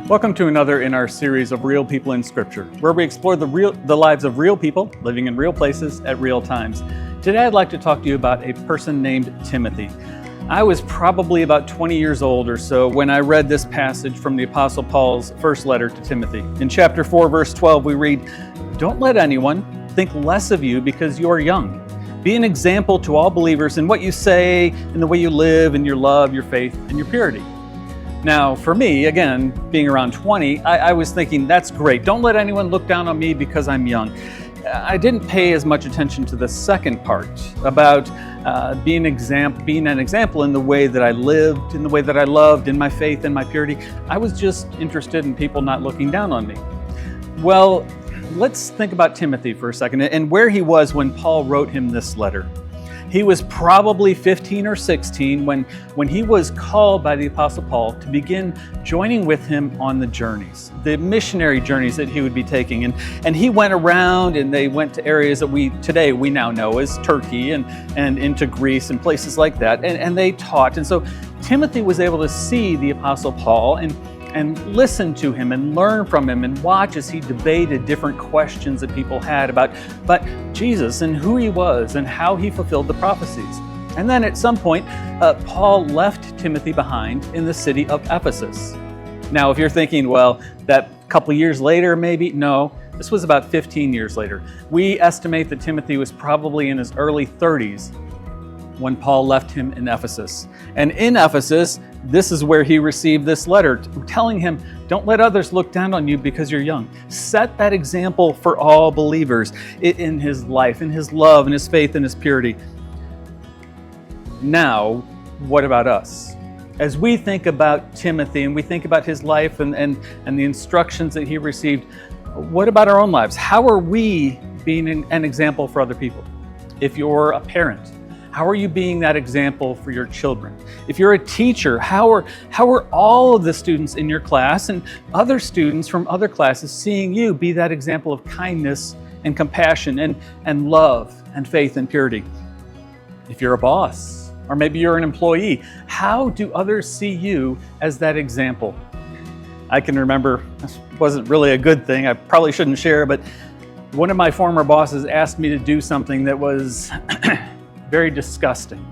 Welcome to another in our series of Real People in Scripture, where we explore the lives of real people living in real places at real times. Today I'd like to talk to you about a person named Timothy. I was probably about 20 years old or so when I read this passage from the Apostle Paul's first letter to Timothy. In chapter 4, verse 12, we read, "Don't let anyone think less of you because you are young. Be an example to all believers in what you say, in the way you live, in your love, your faith, and your purity." Now, for me, again, being around 20, I was thinking, that's great. Don't let anyone look down on me because I'm young. I didn't pay as much attention to the second part about being an example in the way that I lived, in the way that I loved, in my faith and my purity. I was just interested in people not looking down on me. Well, let's think about Timothy for a second and where he was when Paul wrote him this letter. He was probably 15 or 16 when he was called by the Apostle Paul to begin joining with him on the journeys, the missionary journeys that he would be taking. And he went around and they went to areas that today we now know as Turkey and into Greece and places like that. And they taught. And so Timothy was able to see the Apostle Paul and listen to him and learn from him and watch as he debated different questions that people had about Jesus and who he was and how he fulfilled the prophecies. And then at some point, Paul left Timothy behind in the city of Ephesus. Now, if you're thinking, well, that couple years later, maybe, no, this was about 15 years later. We estimate that Timothy was probably in his early 30s when Paul left him in Ephesus. And in Ephesus, this is where he received this letter telling him, don't let others look down on you because you're young. Set that example for all believers in his life, in his love, in his faith, in his purity. Now, what about us? As we think about Timothy and we think about his life and the instructions that he received, what about our own lives? How are we being an example for other people? If you're a parent, how are you being that example for your children? If you're a teacher, how are all of the students in your class and other students from other classes seeing you be that example of kindness and compassion and love and faith and purity? If you're a boss, or maybe you're an employee, how do others see you as that example? I can remember, this wasn't really a good thing, I probably shouldn't share, but one of my former bosses asked me to do something that was very disgusting.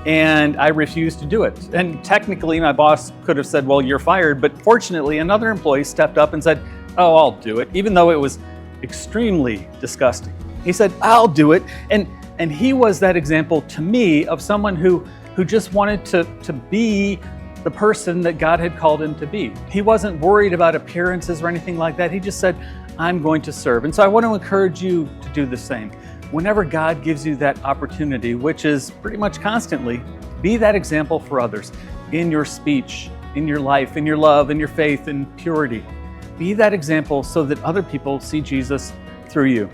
And I refused to do it. And technically my boss could have said, well, you're fired. But fortunately, another employee stepped up and said, oh, I'll do it, even though it was extremely disgusting. He said, I'll do it. And he was that example to me of someone who just wanted to be the person that God had called him to be. He wasn't worried about appearances or anything like that. He just said, I'm going to serve. And so I want to encourage you to do the same. Whenever God gives you that opportunity, which is pretty much constantly, be that example for others in your speech, in your life, in your love, in your faith, in purity. Be that example so that other people see Jesus through you.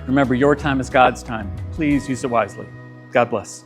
Remember, your time is God's time. Please use it wisely. God bless.